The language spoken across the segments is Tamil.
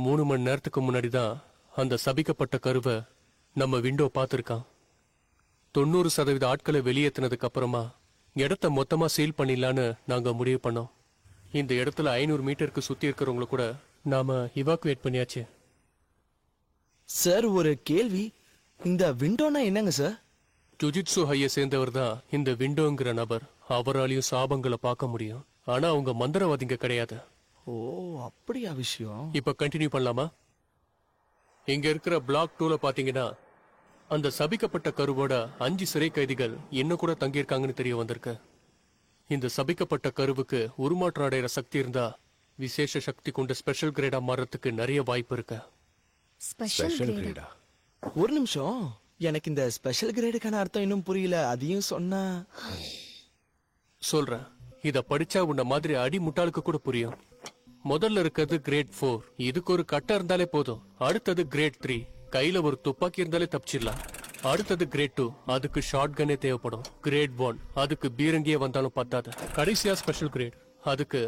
3 மணி நேரத்துக்கு முன்னாடி தான் அந்த சபிக்கப்பட்ட கருவை நம்ம விண்டோ பார்த்துருக்கான். 90% ஆட்களை வெளியேற்றினதுக்கு அப்புறமா இடத்த மொத்தமா சீல் பண்ணிடலான்னு நாங்க முடிவு பண்ணோம். இந்த இடத்துல 500 மீட்டருக்கு சுத்தி இருக்கிறவங்கள கூட நாம இவாக்குவேட் பண்ணியாச்சு. சார் ஒரு கேள்வி, இந்த விண்டோனா என்னங்க சார்? ஜுஜிட்சு ஹைய சேர்ந்தவர் தான் இந்த விண்டோங்கிற நபர். அவராலையும் சாபங்களை பார்க்க முடியும். ஆனா அவங்க மந்திரவாதிங்க கிடையாது. ஓ அப்படியா விஷயம். இப்ப கண்டினியூ பண்ணலாமா? இங்க இருக்கிற பிளாக் 2ல பாத்தீங்கன்னா அந்த சபிக்கப்பட்ட கருவோட 5 சிறை கைதிகள் இன்னும் கூட தங்கியிருக்காங்கன்னு தெரிய வந்திருக்கு. இந்த சபிக்கப்பட்ட கருவுக்கு உருமாற்றம் அடைகிற சக்தி இருந்தா விசேஷ சக்தி கொண்ட ஸ்பெஷல் கிரேடா மாறதுக்கு நிறைய வாய்ப்பு இருக்கு. ஸ்பெஷல் கிரேடா? ஒரு நிமிஷம், எனக்கு இந்த ஸ்பெஷல் கிரேடுக்கான அர்த்தம் இன்னும் புரியல. அதையும் சொன்னா. சொல்றேன், இத படிச்சா உன்ன மாதிரி அடி முட்டாளுக்கு கூட புரியும். முதல்ல இருக்கிறது கிரேட் 4. இதுக்கு ஒரு கட்டை இருந்தாலே போதும். அடுத்தது கிரேட் 3, கையில ஒரு துப்பாக்கி இருந்தாலே தப்பிச்சிடலாம். அடுத்தது கிரேட் 2, அதுக்கு ஷார்ட் கன்னே தேவைப்படும். கிரேட் 1, அதுக்கு பீரங்கியே வந்தாலும் பத்தாது. கடைசியா ஸ்பெஷல் கிரேட், அதுக்கு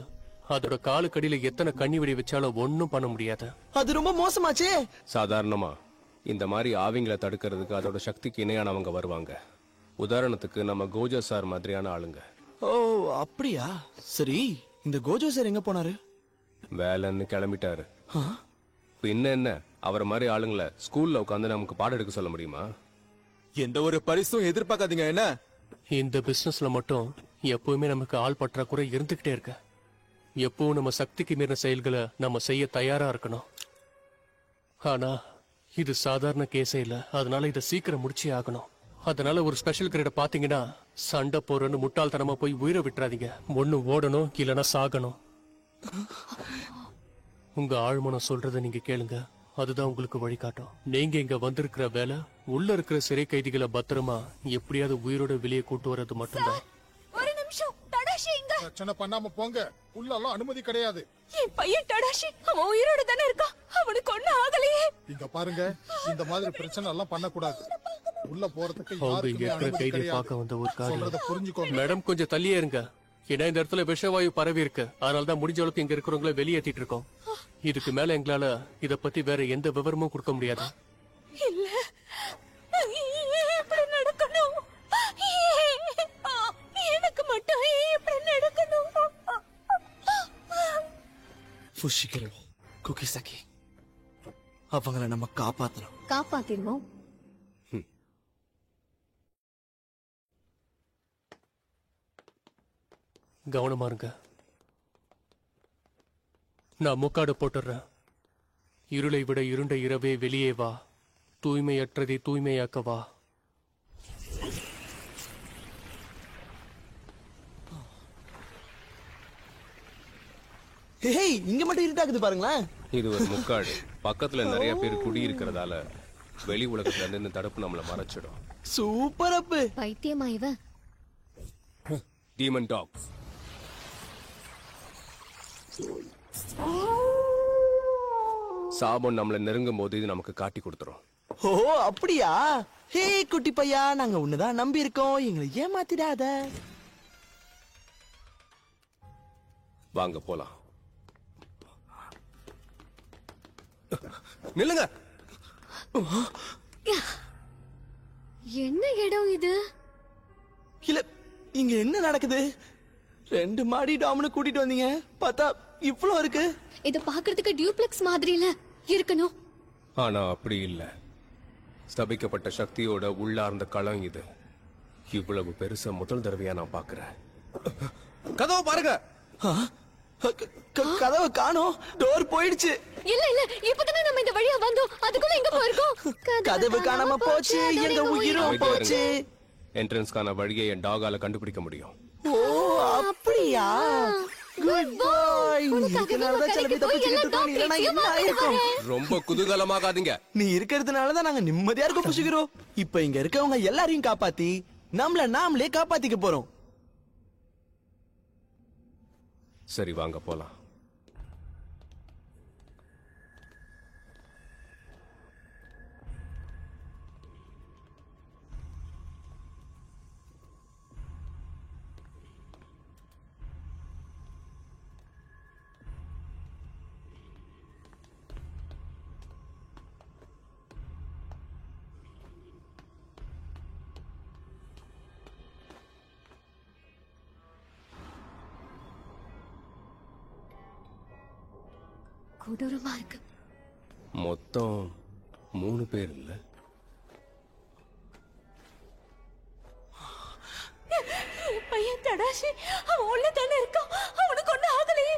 அதோட காலுக்கடியில எத்தனை கண்ணி வெடி வச்சாலும் ஒன்னும் பண்ண முடியாது. அது ரொம்ப மோசமாச்சே. சாதாரணமா இந்த மாதிரி ஆவிங்களை தடுக்கிறதுக்கு அதோட சக்திக்கு இணையானவங்க வருவாங்க. உதாரணத்துக்கு நம்ம கோஜோ சார் மாதிரியான ஆளுங்க. ஓ அப்படியா? சரி, இந்த கோஜோ சார் எங்க போனாரு? வேலைன்னு கிளம்பிட்டாரு. பின்ன என்ன, அவரை மாதிரி ஆளுங்களை ஸ்கூல்ல உட்காந்து நமக்கு பாடம் எடுக்க சொல்ல முடியுமா? எந்த ஒரு பரிசும் எதிர்பார்க்காதீங்க. என்ன, இந்த பிசினஸ்ல மட்டும் எப்பவுமே நமக்கு ஆள் பற்றாக்குறை இருந்துகிட்டே இருக்கு. எப்பவும் நம்ம சக்திக்கு மீறின செயல்களை நம்ம செய்ய தயாரா இருக்கணும். ஆனா இது சாதாரண கேஸே இல்ல. அதனால இதை சீக்கிரம் முடிச்சே ஆகணும். அதனால ஒரு ஸ்பெஷல் கிரேட பாத்தீங்கன்னா சண்டை போறன்னு முட்டாள்தனமா போய் உயிரை விட்டுறாதீங்க. ஒண்ணு ஓடணும், இல்லைன்னா சாகணும். உங்க ஆழ்மனம் சொல்றத நீங்க கேளுங்க. அதுதான் உங்களுக்கு வழிகாட்டும். நீங்க இங்க வந்திருக்கிற வேலை உள்ள இருக்கிற சிறை கைதிகளை பத்திரமா எப்படியாவது உயிரோட வெளியே கூட்டு வர்றது மட்டும்தான். ஒரு நிமிஷம், தடாஷி இங்க. பிரச்சனை பண்ணாம போங்க, உள்ளெல்லாம் அனுமதி கிடையாது. என் பையன் தடாஷி, அவன் உயிரோட தானே இருக்கான். அவனுக்கு ஒண்ணு ஆகலையே. இங்க பாருங்க, இந்த மாதிரி பிரச்சனை எல்லாம் பண்ணக்கூடாது. உள்ள போறதுக்கு அவங்க இங்க யாருக்குமே இருக்கிற அனுமதி கைதியை கிடையாது. பார்க்க வந்த ஒரு காரியம். சொல்றத புரிஞ்சுக்கோங்க. மேடம் கொஞ்சம் தள்ளியே இருங்க. ஏன்னா இந்த இடத்துல விஷவாயு பரவி இருக்கு. அதனாலதான் முடிஞ்ச அளவுக்கு இங்க இருக்கிறவங்களை வெளியேற்றிட்டு இருக்கோம். இதுக்கு மேல எங்களால இத பத்தி வேற எந்த விவரமும் கொடுக்க முடியாது. இல்ல, எப்படி நடக்கணும்? எனக்கு மட்டும் எப்படி நடக்கணும்? ஃபுஷிகரோ, குகிசாக்கி, அவங்கள நம்ம காப்பாத்தணும். காப்பாத்திடுவோம். கவனமா இருங்க. நான் முக்காடு போட்டுறேன். இருளை விட இருண்ட இரவே வெளியே வா, தூய்மையற்றதை தூய்மையாக்க வா. ஹேய், இங்க மட்டும் இருட்டாக்குது பாருங்களேன். இது ஒரு முக்காடு. பக்கத்துல நிறைய பேர் குடி இருக்கிறதால வெளி உலகத்துல இருந்து இந்த தடுப்பு நம்மள மறைச்சிடும். சூப்பர் அப்பு. பைத்தியமா இவ? டீமன் டாக்ஸ். சாபம் நம்மள நெருங்கும் போது இது நமக்கு காட்டி கொடுத்துரும். ஓ அப்படியா? ஹே குட்டி பையா, நாங்க உன்னதான் நம்பி இருக்கோம். எங்களை ஏமாத்திடாத. வாங்க போலாம். நில்லுங்க. என்ன இடம் இது? இல்ல, இங்க என்ன நடக்குது? 2 மாடி டாம்னு கூட்டிட்டு வந்தீங்க, பார்த்தா இவ்ளோ இருக்கு. இது பாக்குறதுக்கு டியூப்ளெக்ஸ் மாதிரி இல்ல இருக்கணும். ஆனா அப்படி இல்ல. ஸ்தபிக்கப்பட்ட சக்தியோட உள்ளார்ந்த களம் இது. இவ்வளவு பெருசா முதல் தடவையா நான் பாக்குறேன். கதவை பாருங்க. கதவை காணோம். டோர் போயிடுச்சு. இல்ல இல்ல, இப்பதானே நம்ம இந்த வழியா வந்தோம். அதுக்குள்ள எங்க போயிருக்கோம்? கதவு காணாம போச்சு. எங்க உயிரும் போச்சு. என்ட்ரன்ஸ்கான வழியை என் டாகால கண்டுபிடிக்க முடியும். ஓ அப்படியா? குட் பாய். இதனாலதான் சில பேர் தப்பிச்சுக்கிட்டு இருக்கோம். இல்லைன்னா என்ன ஆயிருக்கும்? ரொம்ப குதூகலமாகாதீங்க. நீ இருக்கிறதுனாலதான் நாங்க நிம்மதியா இருக்க புஷிக்கிறோம். இப்ப இங்க இருக்கவங்க எல்லாரையும் காப்பாத்தி நம்மள நாமளே காப்பாத்திக்க போறோம். சரி வாங்க போலாம். கொடூரமா இருக்கு. மொத்தம் 3 பேர் இல்ல? பையன் தடாஷி அவன் உள்ள தானே இருக்கான். அவனுக்கு ஒண்ணு ஆகலையே.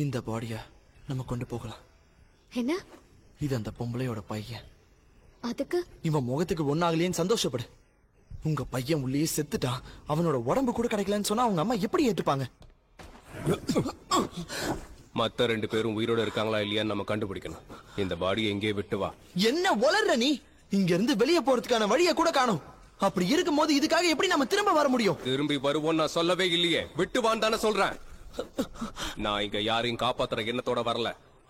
இந்த பாடிய நம்ம கொண்டு போகலாம். என்ன? இது அந்த பொம்பளையோட பையன். அதுக்கு இவன் முகத்துக்கு ஒன்னாகலையேன்னு சந்தோஷப்படு. உங்க பையன் உள்ளே செத்துட்டான், அவனோட உடம்பு கூட கிடைக்கலன்னு சொன்னா அவங்க அம்மா எப்படி ஏத்துப்பாங்க? மத்த 2 பேரும் உயிரோட இருக்காங்களா இல்லையான்னு நம்ம கண்டுபிடிக்கணும். இந்த பாடியை எங்கே விட்டு வா. என்ன வளர்ற நீ? இங்க இருந்து வெளியே போறதுக்கான வழியை கூட காணோம். அப்படி இருக்கும்போது இதுக்காக எப்படி நம்ம திரும்ப வர முடியும்? திரும்பி வருவோம் நான் சொல்லவே இல்லையே. விட்டு வான்னு தானே சொல்றேன். நான் இங்க யாரையும் காப்பாத்துற எண்ணத்தோட வரல.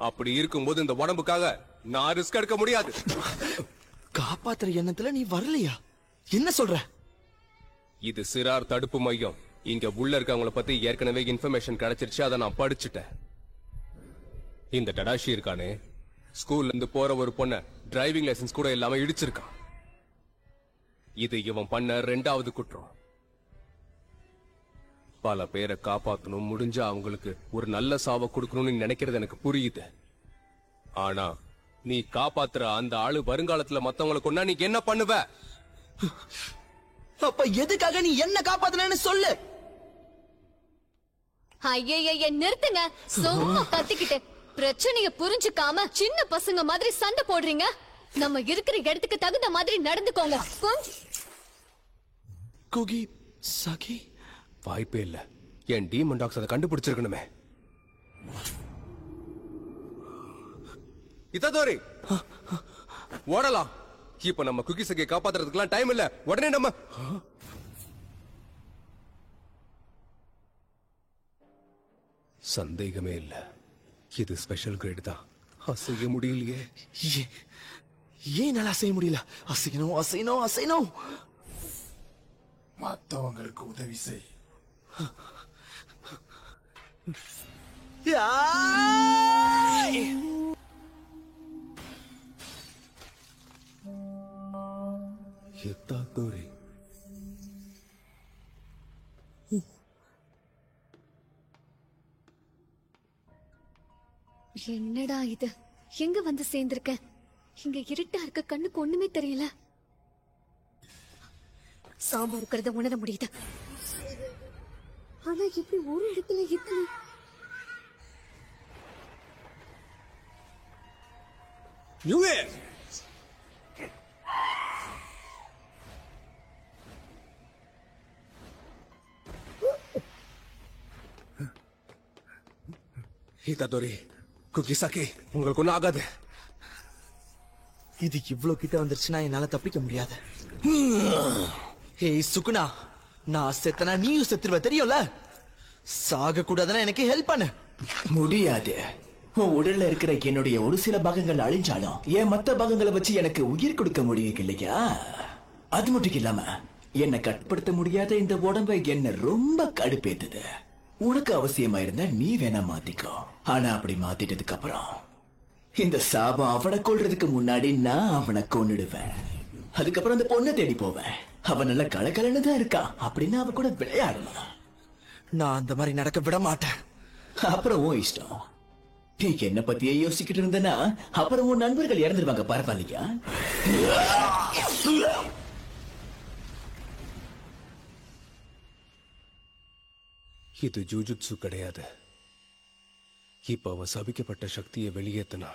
அப்படி இருக்கும்போது இந்த உடம்புக்காக நான் ரிஸ்க் எடுக்க முடியாது. காப்பாத்துற எண்ணத்துல நீ வரலையா? என்ன சொல்ற? இது சிறார் தடுப்பு மையம். இங்க உள்ள இருக்கவங்கள பத்தி ஏற்கனவே இன்ஃபர்மேஷன் கிடைச்சிருச்சு. அதை நான் படிச்சுட்டேன். இந்த டடாஷி இருக்கானே, ஸ்கூல்ல இருந்து போற ஒரு பொண்ண டிரைவிங் லைசன்ஸ் கூட இல்லாம இடிச்சிருக்கான். இது இவன் பண்ண 2வது குற்றம். பல பேரை காப்பாத்தணும், முடிஞ்சா அவங்களுக்கு ஒரு நல்ல சாவை கொடுக்கணும்னு நினைக்கிறது எனக்கு புரியுது. ஆனா நீ காப்பாத்துற அந்த ஆளு வருங்காலத்துல மத்தவங்களை கொண்டா நீ என்ன பண்ணுவ? அப்ப எதுக்காக நீ என்ன காப்பாத்துனேன்னு சொல்லு. ஐயைய நிறுத்துங்க. சும்மா கத்திக்கிட்டு பிரச்சனைய புரிஞ்சுக்காம சின்ன பசங்க மாதிரி சண்டை போடுறீங்க. நம்ம இருக்கிற இடத்துக்கு தகுந்த மாதிரி நடந்துக்கோங்க. குகி சகி வாய்ப்பே இல்ல. என் டீமன் டாக்ஸ் அதை கண்டுபிடிச்சிருக்கணுமே. இதோரி ஓடலாம். இப்ப நம்ம குக்கி சகியை காப்பாத்துறதுக்குலாம் டைம் இல்ல. உடனே நம்ம சந்தேகமே இல்ல, இது ஸ்பெஷல் கிரேட் தான். அசைய முடியலையே. ஏன் நல்லா செய்ய முடியல? அசையணும் அசையணும் அசையணும். மத்தவங்களுக்கு உதவி செய். எத்தாத்தோரி என்னடா இது? எங்க வந்து சேர்ந்திருக்க? இங்க இருட்டா இருக்க, கண்ணுக்கு ஒண்ணுமே தெரியல. சாம்பார் இருக்கிறத உணர முடியுது. ஆனா இப்படி ஒரு இடத்துல இருக்கு. இதோரி குக்கி சகி உங்களுக்கு ஒன்னும் ஆகாது. இது இவ்வளவு கிட்ட வந்துருச்சுன்னா என்னால தப்பிக்க முடியாது. ஏய் சுகுணா, நான் செத்தனா நீயும் செத்துருவ தெரியும்ல. சாக கூடாதுன்னா எனக்கு ஹெல்ப் பண்ணு. முடியாது. உன் உடல்ல இருக்கிற என்னுடைய ஒரு சில பாகங்கள் அழிஞ்சாலும் என் மத்த பாகங்களை வச்சு எனக்கு உயிர் கொடுக்க முடியும் இல்லையா? அது மட்டும் இல்லாம என்னை கட்டுப்படுத்த முடியாத இந்த உடம்பை என்ன ரொம்ப கடுப்பேத்துது. உனக்கு அவசியமா இருந்தா நீ வேணா மாத்திக்கோ. ஆனா அப்படி மாத்திட்டதுக்கு அப்புறம் இந்த சாபம் அவனை கொல்றதுக்கு முன்னாடி நான் அவனை கொன்னுடுவேன். அதுக்கப்புறம் அந்த பொண்ணை தேடி போவேன். அவன் நல்ல கலகலன்னு தான் இருக்கான். அப்படின்னா அவ கூட விளையாடலாம். நான் அந்த மாதிரி நடக்க விட மாட்டேன். அப்புறம் உன் இஷ்டம். நீ என்ன பத்தியே யோசிக்கிட்டு இருந்தனா அப்புறம் உன் நண்பர்கள் இறந்துருவாங்க. பரவாயில்லையா? இது ஜூஜுட்சு கிடையாது. இப்ப அவ சபிக்கப்பட்ட சக்தியை வெளியேத்தினா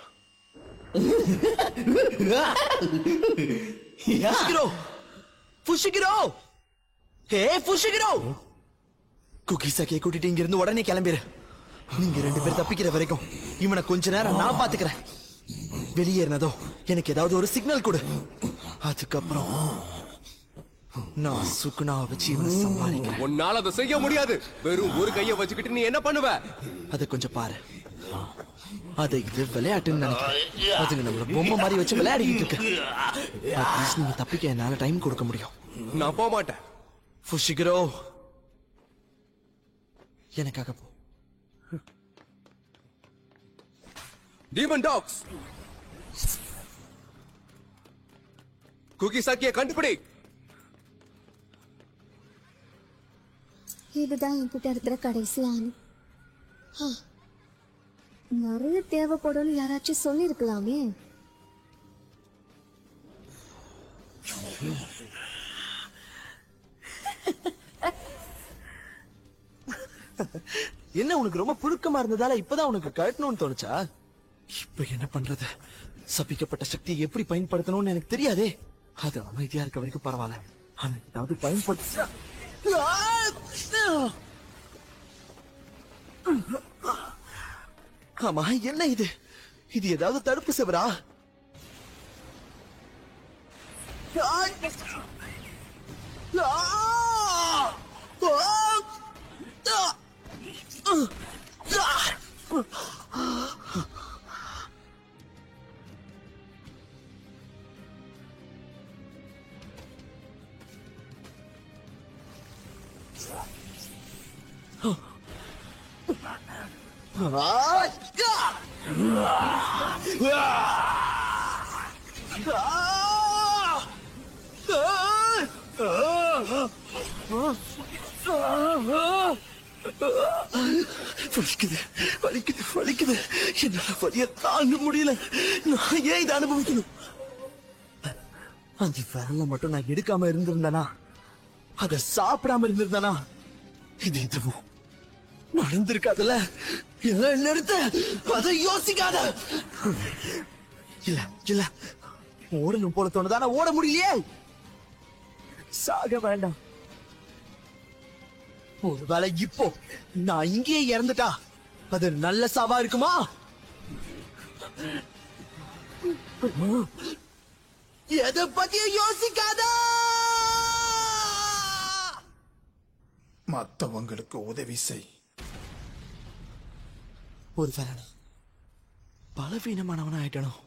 குக்கி சகியை கூட்டிட்டு இங்க இருந்து உடனே கிளம்பிடு. நீங்க 2 பேர் தப்பிக்கிற வரைக்கும் இவனை கொஞ்ச நேரம் நான் பாத்துக்கிறேன். வெளியேறினதோ எனக்கு ஏதாவது ஒரு சிக்னல் கொடு. அதுக்கப்புறம் நான் சுகுணாவை வச்சு இவனை சமாளிக்கிறேன். உன்னால அதை செய்ய முடியாது. வெறும் ஒரு கையை வச்சுக்கிட்டு நீ என்ன பண்ணுவ? அதை கொஞ்சம் பாரு. அதை இது விளையாட்டுன்னு நினைக்கிறேன். அதுங்க நம்மள பொம்மை மாதிரி வச்சு விளையாடிக்கிட்டு இருக்கு. அட்லீஸ்ட் நீங்க தப்பிக்க என்னால டைம் கொடுக்க முடியும். நான் போக மாட்டேன். ஃபுஷிகிரோ, எனக்காக போ. டீமன் டாக்ஸ், குக்கி சகியை கண்டுபிடி. இதுதான் என்கிட்ட இருக்கிற கடைசி ஆணி. நிறைய தேவைப்படும் யாராச்சும் சொல்லிருக்கலாமே. என்ன உனக்கு ரொம்ப புழுக்கமா இருந்ததால இப்பதான் உனக்கு கழட்டணும்னு தோணுச்சா? இப்ப என்ன பண்றது? சபிக்கப்பட்ட சக்தியை எப்படி பயன்படுத்தணும்னு எனக்கு தெரியாதே. அது அமைதியா இருக்க வரைக்கும் பரவாயில்ல. ஆனா ஏதாவது பயன்படுத்த ஆமா, என்ன இது? இது ஏதாவது தடுப்பு செவரா? வலிக்குது, வலிக்குது, வலிக்குது. என்னால வலிய தாங்க முடியல. நான் ஏன் இதை அனுபவிக்கணும்? அந்த விரல மட்டும் நான் எடுக்காம இருந்திருந்தேனா, அத சாப்பிடாம இருந்திருந்தேனா, இது எதுவும் நடந்திருக்காதுல்ல. எல்லாம் நிறுத்த, அதை யோசிக்காத. இல்ல இல்ல, ஓடணும் போல தோணுதானா? ஓட முடியலையே. சாக வேண்டாம். ஒருவேளை இப்போ நான் இங்கேயே இறந்துட்டா அது நல்ல சாவா இருக்குமா? எதை பத்தியும் யோசிக்காத. மத்தவங்களுக்கு உதவி செய். ஒருவேளை நான் பலவீனமானவனா ஆயிட்டணும்.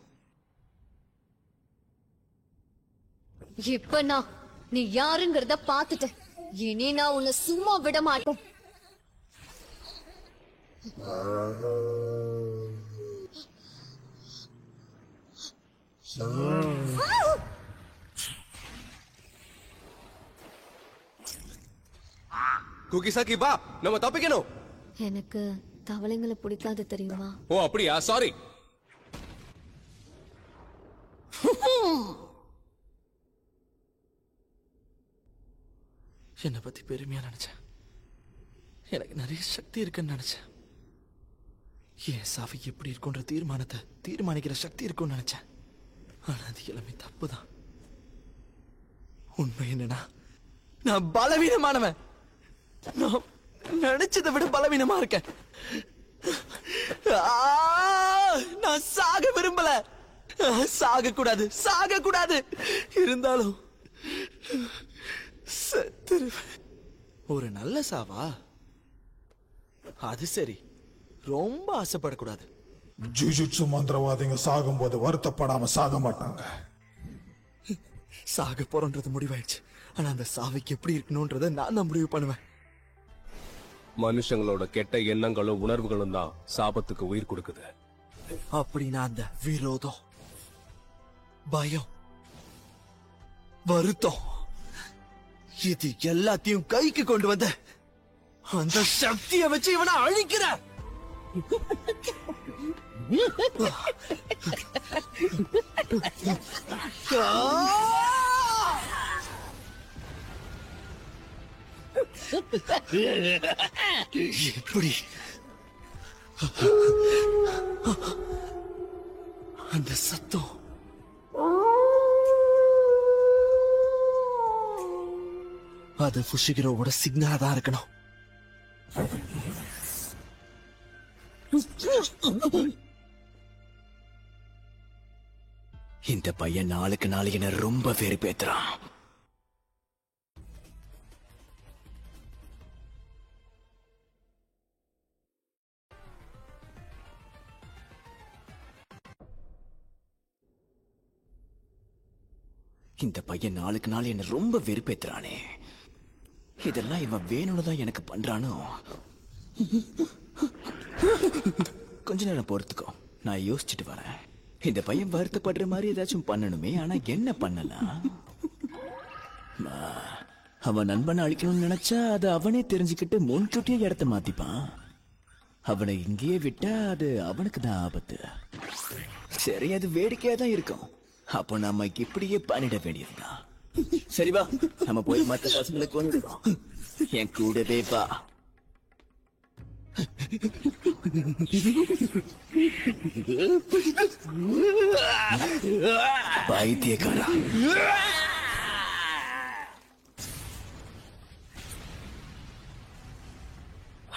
இப்ப நான் நீ யாருங்கிறத பாத்துட்டேன். இனி நான் உன்னை சும்மா விட மாட்டேன். குகிசாக்கி வா, நம்ம தப்பிக்கணும். எனக்கு தவளைங்களை பிடிக்காது தெரியுமா? ஓ அப்படியா? சாரி. என்னை பத்தி பெருமையா நினைச்சேன். எனக்கு நிறைய சக்தி இருக்குன்னு நினைச்சேன். என் சாவி எப்படி இருக்குன்ற தீர்மானத்தை தீர்மானிக்கிற சக்தி இருக்கும்னு நினைச்சேன். ஆனா அது எல்லாமே தப்புதான். உண்மை என்னன்னா, நான் பலவீனமானவன். நான் நினைச்சதை விட பலவீனமா இருக்கேன். நான் சாக விரும்பல. சாக கூடாது, சாக கூடாது. இருந்தாலும் செத்துருவேன். ஒரு நல்ல சாவா? அது சரி, ரொம்ப ஆசைப்படக்கூடாது. ஜுஜுட்சு மந்திரவாதிங்க சாகும்போது வருத்தப்படாம சாக மாட்டாங்க. சாக போறோன்றது முடிவாயிடுச்சு. ஆனா அந்த சாவைக்கு எப்படி இருக்கணும்ன்றத நான் தான் முடிவு பண்ணுவேன். மனுஷங்களோட கெட்ட எண்ணங்களும் உணர்வுகளும் தான் சாபத்துக்கு உயிர் கொடுக்குது. அப்படின்னா அந்த விரோதம், பயம், வருத்தம், இது எல்லாத்தையும் கைக்கு கொண்டு வந்த அந்த சக்தியை வச்சு இவனை அழிக்கிற. எப்படி அந்த சத்தம்? அது புஷிகிரோவோட சிக்னலா தான் இருக்கணும். இந்த பையன் நாளுக்கு நாள் என்ன ரொம்ப வெறுப்பேத்துறான். இந்த பையன் நாளுக்கு நாள் என்ன ரொம்ப வெறுப்பேத்துறானே. இதெல்லாம் இவன் வேணும்னு தான் எனக்கு பண்றானோ? கொஞ்ச நேரம் பொறுத்துக்கோ, நான் யோசிச்சுட்டு வரேன். இந்த பையன் வருத்தப்படுற மாதிரி ஏதாச்சும் பண்ணணுமே. ஆனா என்ன பண்ணலாம்? அவன் நண்பனை அழிக்கணும்னு நினைச்சா அதை அவனே தெரிஞ்சுக்கிட்டு முன்கூட்டியே இடத்த மாத்திப்பான். அவனை இங்கேயே விட்டா அது அவனுக்கு தான் ஆபத்து. சரி, அது வேடிக்கையா தான் இருக்கும். அப்போ நம்ம இப்படியே பண்ணிட வேண்டியதுதான். சரி வா, நம்ம போய் மத்த பசங்களை கொண்டுடுவோம். என் கூடவே வா. பைத்தியக்காரா.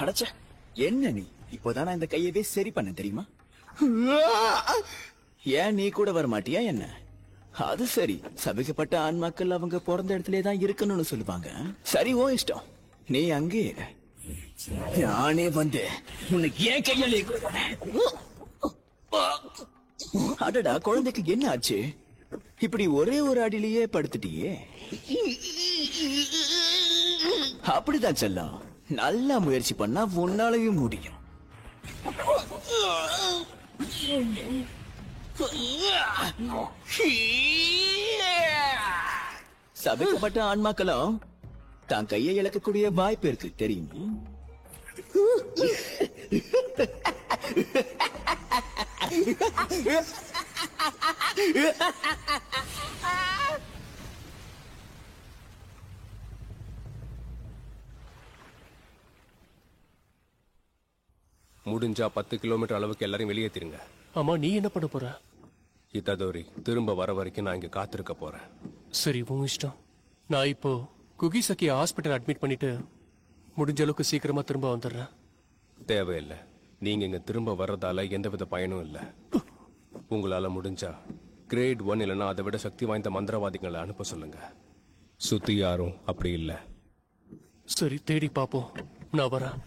அடச்ச, என்ன நீ இப்போதான் இந்த கையவே சரி பண்ண தெரியுமா? ஏன் நீ கூட வர மாட்டியா என்ன? அது சரி, சபிக்கப்பட்ட ஆன்மாக்கள் அவங்க பிறந்த இடத்துல தான் இருக்கணும்னு சொல்லுவாங்க. சரி, ஓ இஷ்டம். நீ அங்கே இரு. நானே வந்து உனக்கு ஏன் கையாலே அடடா, குழந்தைக்கு என்ன ஆச்சு? இப்படி ஒரே ஒரு அடியிலேயே படுத்துட்டியே. அப்படிதான் செல்லம், நல்லா முயற்சி பண்ணா உன்னாலையும் முடியும். சபிக்கப்பட்ட ஆன்மாக்களும் தான் கையை இழக்கக்கூடிய வாய்ப்பு இருக்கு தெரியுமா? முடிஞ்சா 10 கிலோமீட்டர் அளவுக்கு எல்லாரையும் வெளியேற்றிருங்க. ஆமா, நீ என்ன பண்ண போற? இத்ததோரி திரும்ப வர வரைக்கும் நான் இங்க காத்திருக்க போறேன். சரி, உன் இஷ்டம். நான் இப்போ குகிசக்கிய ஹாஸ்பிட்டல் அட்மிட் பண்ணிட்டு முடிஞ்ச அளவுக்கு சீக்கிரமா திரும்ப வந்துடுறேன். தேவையில்லை. நீங்க இங்க திரும்ப வர்றதால எந்தவித பயனும் இல்லை. உங்களால முடிஞ்சா கிரேட் 1 இல்லைன்னா அதை விட சக்தி வாய்ந்த மந்திரவாதிகளை அனுப்ப சொல்லுங்க. சுத்தி யாரும் அப்படி இல்லை. சரி, தேடி பாப்போம். நான் வரேன்.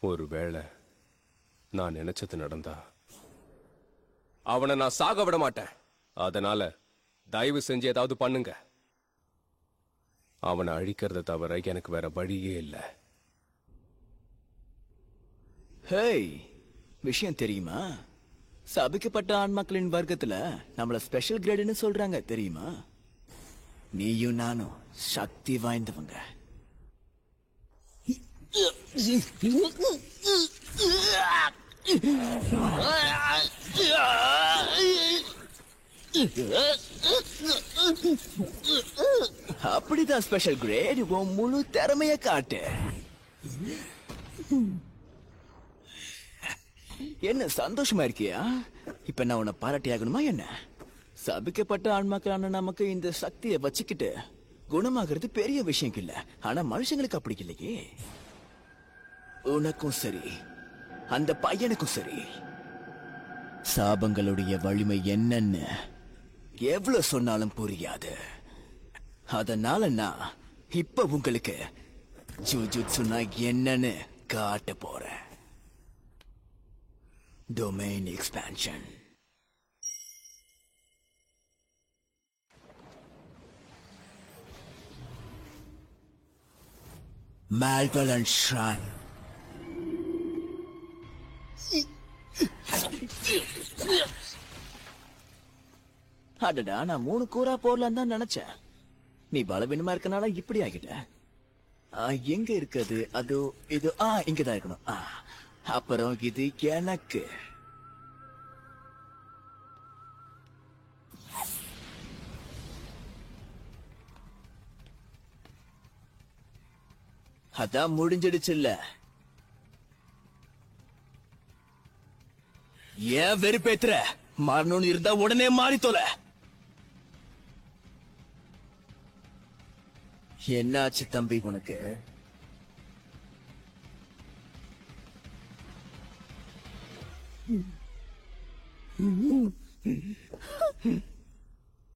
ஒருவேளை நான் நினைச்சது நடந்தா அவனை நான் சாக விட மாட்டேன். அதனால தயவு செஞ்சு ஏதாவது பண்ணுங்க. அவனை அழிக்கிறத தவிர எனக்கு வேற வழியே இல்லை. ஹேய், விஷயம் தெரியுமா? சபிக்கப்பட்ட ஆன்மாக்களின் வர்க்கத்துல நம்மள ஸ்பெஷல் கிரேடுன்னு சொல்றாங்க தெரியுமா? நீயும் நானும் சக்தி வாய்ந்தவங்க. அப்படிதான் ஸ்பெஷல் கிரேட். உன் முழு திறமைய காட்டு. என்ன சந்தோஷமா இருக்கியா? இப்ப நான் உன்னை பாராட்டி ஆகணுமா என்ன? சபிக்கப்பட்ட ஆன்மாக்களான நமக்கு இந்த சக்தியை வச்சுக்கிட்டு குணமாகிறது பெரிய விஷயம் இல்ல. ஆனா மனுஷங்களுக்கு அப்படி இல்லையே. உனக்கும் சரி, அந்த பையனுக்கும் சரி, சாபங்களுடைய வலிமை என்னன்னு எவ்வளவு சொன்னாலும் புரியாது. அதனால நான் இப்ப உங்களுக்கு ஜுஜுட்சுனா என்னன்னு காட்ட போறேன். Domain expansion. Malvalent Shrine. அடடா, நான் 3 கூரா போடலாம் தான் நினைச்சேன். நீ பலவீனமா இருக்கனால இப்படி ஆகிட்ட. எங்க இருக்குது? அது இது இங்கதான் இருக்கணும். அப்புறம் இது எனக்கு. அதான் முடிஞ்சிடுச்சு இல்ல? ஏன் வெறுப்பேத்துற? மாறணும்னு இருந்தா உடனே மாறி தொலை. என்னாச்சு தம்பி உனக்கு?